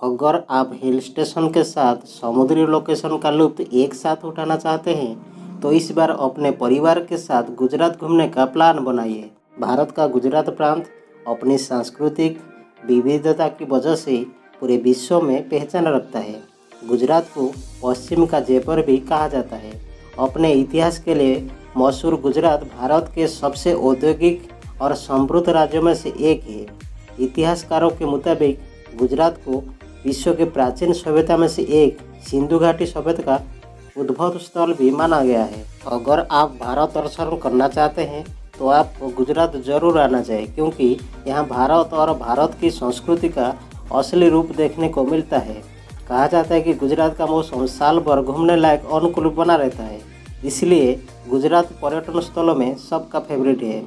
अगर आप hill station के साथ समुद्री लोकेशन का लुत्फ एक साथ उठाना चाहते हैं तो इस बार अपने परिवार के साथ गुजरात घूमने का प्लान बनाइए। भारत का गुजरात प्रांत अपनी सांस्कृतिक विविधता की वजह से पूरे विश्व में पहचान रखता है। गुजरात को पश्चिम का जयपुर भी कहा जाता है। अपने इतिहास के लिए मशहूर गुजरात भारत के सबसे औद्योगिक और समृद्ध राज्यों में से एक है। इतिहासकारों के मुताबिक गुजरात को विश्व के प्राचीन सभ्यता में से एक सिंधु घाटी सभ्यता का उद्भव स्थल भी माना गया है। अगर आप भारत दर्शन करना चाहते हैं तो आपको गुजरात जरूर आना चाहिए, क्योंकि यहाँ भारत और भारत की संस्कृति का असली रूप देखने को मिलता है। कहा जाता है कि गुजरात का मौसम साल भर घूमने लायक अनुकूल बना रहता है, इसलिए गुजरात पर्यटन स्थलों में सबका फेवरेट है।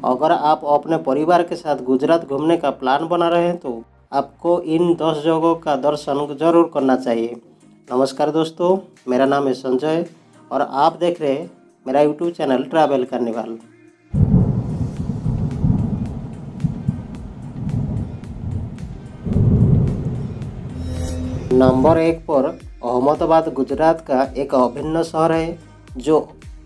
अगर आप अपने परिवार के साथ गुजरात घूमने का प्लान बना रहे हैं तो आपको इन 10 जगहों का दर्शन जरूर करना चाहिए। नमस्कार दोस्तों, मेरा नाम है संजय और आप देख रहे हैं मेरा YouTube channel travel carnival. Number 1 पर अहमदाबाद गुजरात का एक अभिन्न शहर है जो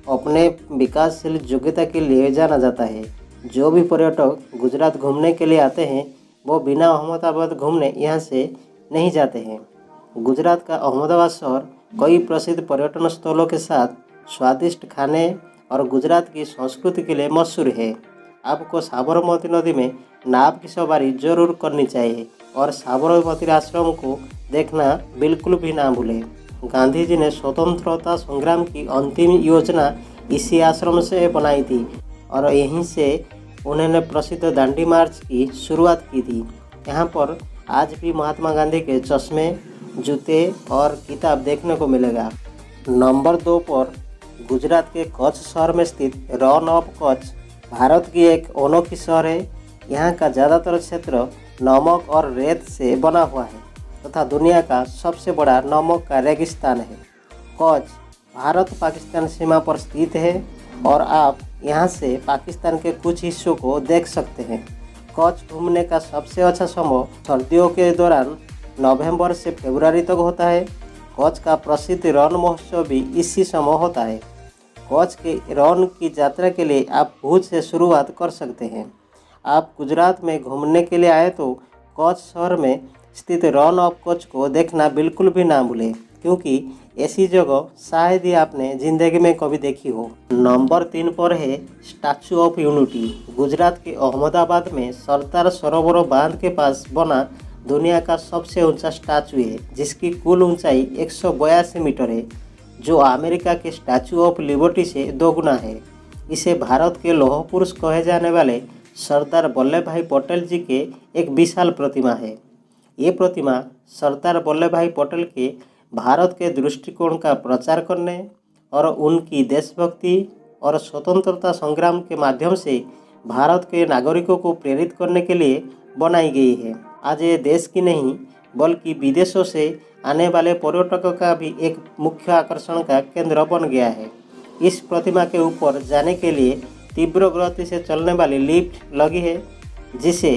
अपने विकासशील योग्यता के लिए जाना जाता है। जो भी पर्यटक गुजरात घूमने के लिए आते हैं वो बिना अहमदाबाद घूमने यहाँ से नहीं जाते हैं। गुजरात का अहमदाबाद शहर कई प्रसिद्ध पर्यटन स्थलों के साथ स्वादिष्ट खाने और गुजरात की संस्कृति के लिए मशहूर है। आपको साबरमती नदी में नाव की सवारी जरूर करनी चाहिए और साबरमती आश्रम को देखना बिल्कुल भी ना भूलें। गांधी जी ने स्वतंत्रता संग्राम की अंतिम योजना इसी आश्रम से बनाई थी और यहीं से उन्होंने प्रसिद्ध दांडी मार्च की शुरुआत की थी। यहाँ पर आज भी महात्मा गांधी के चश्मे, जूते और किताब देखने को मिलेगा। नंबर 2 पर गुजरात के कच्छ शहर में स्थित रण ऑफ कच्छ भारत की एक अनोखी शहर है। यहाँ का ज़्यादातर क्षेत्र नमक और रेत से बना हुआ है तथा दुनिया का सबसे बड़ा नमक का रेगिस्तान है। कच्छ भारत पाकिस्तान सीमा पर स्थित है और आप यहाँ से पाकिस्तान के कुछ हिस्सों को देख सकते हैं। कच्छ घूमने का सबसे अच्छा समय सर्दियों के दौरान नवंबर से फरवरी तक होता है। कच्छ का प्रसिद्ध रण महोत्सव भी इसी समय होता है। कच्छ के रण की यात्रा के लिए आप भुज से शुरुआत कर सकते हैं। आप गुजरात में घूमने के लिए आए तो कच्छ शहर में स्थित रण ऑफ कच्छ को देखना बिल्कुल भी ना भूलें, क्योंकि ऐसी जगह शायद ही आपने ज़िंदगी में कभी देखी हो। नंबर 3 पर है स्टैचू ऑफ यूनिटी। गुजरात के अहमदाबाद में सरदार सरोवर बांध के पास बना दुनिया का सबसे ऊंचा स्टैचू है, जिसकी कुल ऊंचाई 182 मीटर है, जो अमेरिका के स्टैचू ऑफ लिबर्टी से 2 गुना है। इसे भारत के लौह पुरुष कहे जाने वाले सरदार वल्लभ भाई पटेल जी के एक विशाल प्रतिमा है। ये प्रतिमा सरदार वल्लभ भाई पटेल के भारत के दृष्टिकोण का प्रचार करने और उनकी देशभक्ति और स्वतंत्रता संग्राम के माध्यम से भारत के नागरिकों को प्रेरित करने के लिए बनाई गई है। आज ये देश की नहीं बल्कि विदेशों से आने वाले पर्यटकों का भी एक मुख्य आकर्षण का केंद्र बन गया है। इस प्रतिमा के ऊपर जाने के लिए तीव्र गति से चलने वाली लिफ्ट लगी है, जिसे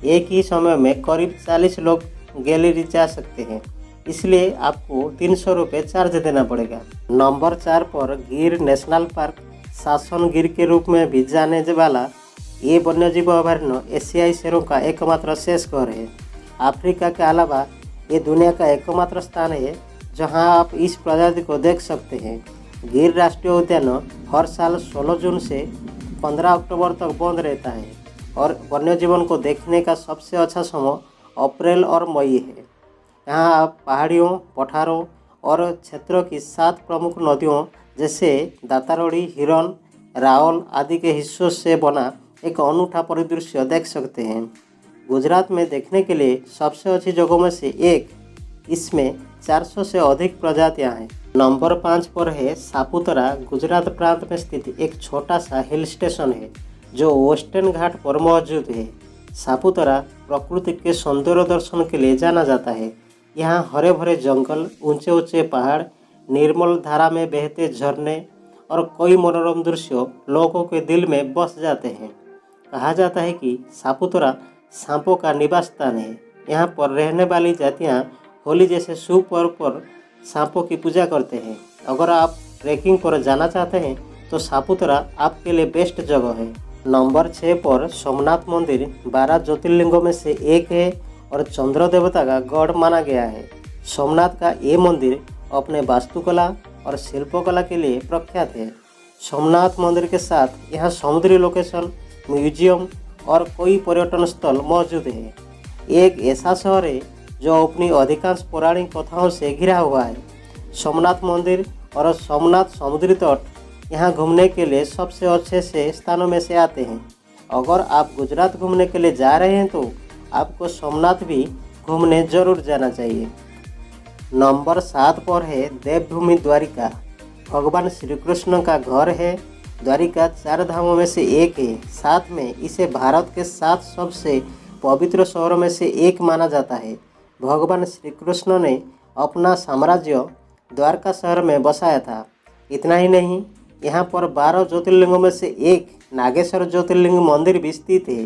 एक ही समय में करीब 40 लोग गैलरी जा सकते हैं, इसलिए आपको 300 रुपये चार्ज देना पड़ेगा। नंबर 4 पर गिर नेशनल पार्क, शासन गिर के रूप में भी जाने वाला ये वन्यजीव अभयारण्य एशियाई शेरों का एकमात्र शेष घर है। अफ्रीका के अलावा ये दुनिया का एकमात्र स्थान है जहां आप इस प्रजाति को देख सकते हैं। गिर राष्ट्रीय उद्यान हर साल 16 जून से 15 अक्टूबर तक बंद रहता है और वन्यजीवन को देखने का सबसे अच्छा समय अप्रैल और मई है। यहाँ आप पहाड़ियों, पठारों और क्षेत्रों की 7 प्रमुख नदियों जैसे दातारोड़ी, हिरन, रावल आदि के हिस्सों से बना एक अनूठा परिदृश्य देख सकते हैं। गुजरात में देखने के लिए सबसे अच्छी जगहों में से एक, इसमें 400 से अधिक प्रजातियां हैं। नंबर 5 पर है सापुतारा। गुजरात प्रांत में स्थित एक छोटा सा हिल स्टेशन है जो वेस्टर्न घाट पर मौजूद है। सापुतारा प्रकृति के सौंदर्य दर्शन के लिए जाना जाता है। यहाँ हरे भरे जंगल, ऊंचे ऊंचे पहाड़, निर्मल धारा में बहते झरने और कई मनोरम दृश्य लोगों के दिल में बस जाते हैं। कहा जाता है कि सापुतारा सांपों का निवास स्थान है। यहाँ पर रहने वाली जातियाँ होली जैसे शुभ पर्व पर सांपों की पूजा करते हैं। अगर आप ट्रैकिंग पर जाना चाहते हैं तो सापुतारा आपके लिए बेस्ट जगह है। नंबर 6 पर सोमनाथ मंदिर 12 ज्योतिर्लिंगों में से एक है और चंद्र देवता का गढ़ माना गया है। सोमनाथ का ये मंदिर अपने वास्तुकला और शिल्पकला के लिए प्रख्यात है। सोमनाथ मंदिर के साथ यहाँ समुद्री लोकेशन, म्यूजियम और कई पर्यटन स्थल मौजूद है। एक ऐसा शहर है जो अपनी अधिकांश पौराणिक कथाओं से घिरा हुआ है। सोमनाथ मंदिर और सोमनाथ समुद्री तट यहाँ घूमने के लिए सबसे अच्छे से स्थानों में से आते हैं। अगर आप गुजरात घूमने के लिए जा रहे हैं तो आपको सोमनाथ भी घूमने जरूर जाना चाहिए। नंबर 7 पर है देवभूमि द्वारिका। भगवान श्री कृष्ण का घर है। द्वारिका 4 धामों में से एक है। साथ में इसे भारत के 7 सबसे पवित्र शहरों में से एक माना जाता है। भगवान श्री कृष्ण ने अपना साम्राज्य द्वारका शहर में बसाया था। इतना ही नहीं, यहाँ पर 12 ज्योतिर्लिंगों में से एक नागेश्वर ज्योतिर्लिंग मंदिर भी स्थित है।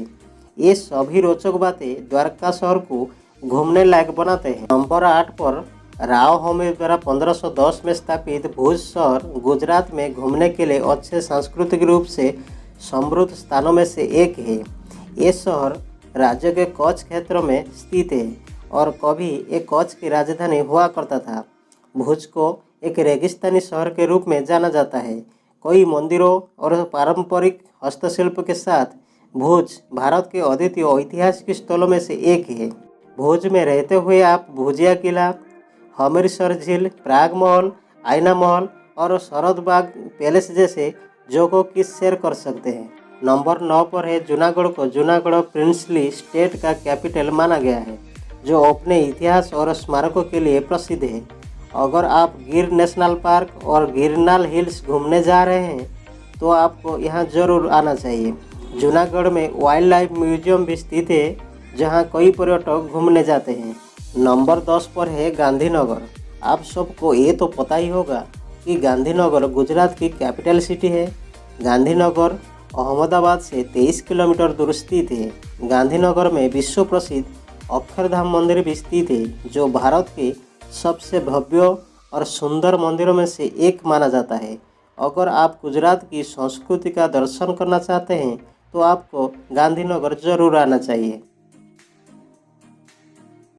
ये सभी रोचक बातें द्वारका शहर को घूमने लायक बनाते हैं। नंबर 8 पर राव हमीर द्वारा 1510 में स्थापित भुज शहर गुजरात में घूमने के लिए अच्छे सांस्कृतिक रूप से समृद्ध स्थानों में से एक है। ये शहर राज्य के कच्छ क्षेत्र में स्थित है और कभी एक कच्छ की राजधानी हुआ करता था। भुज को एक रेगिस्तानी शहर के रूप में जाना जाता है। कई मंदिरों और पारंपरिक हस्तशिल्प के साथ भुज भारत के अद्वितीय ऐतिहासिक स्थलों में से एक है। भुज में रहते हुए आप भुजिया किला, हमीरसर झील, प्राग महल, आईना महल और शरद बाग पैलेस जैसे जगहों की सैर कर सकते हैं। नंबर 9 पर है जूनागढ़ को जूनागढ़ प्रिंसली स्टेट का कैपिटल माना गया है, जो अपने इतिहास और स्मारकों के लिए प्रसिद्ध है। अगर आप गिर नेशनल पार्क और गिरनाल हिल्स घूमने जा रहे हैं तो आपको यहाँ जरूर आना चाहिए। जूनागढ़ में वाइल्ड लाइफ म्यूजियम भी स्थित है, जहाँ कई पर्यटक घूमने जाते हैं। नंबर 10 पर है गांधीनगर। आप सबको ये तो पता ही होगा कि गांधीनगर गुजरात की कैपिटल सिटी है। गांधीनगर अहमदाबाद से 23 किलोमीटर दूर स्थित है। गांधीनगर में विश्व प्रसिद्ध अक्षरधाम मंदिर भी स्थित है, जो भारत के सबसे भव्य और सुंदर मंदिरों में से एक माना जाता है। अगर आप गुजरात की संस्कृति का दर्शन करना चाहते हैं तो आपको गांधीनगर जरूर आना चाहिए।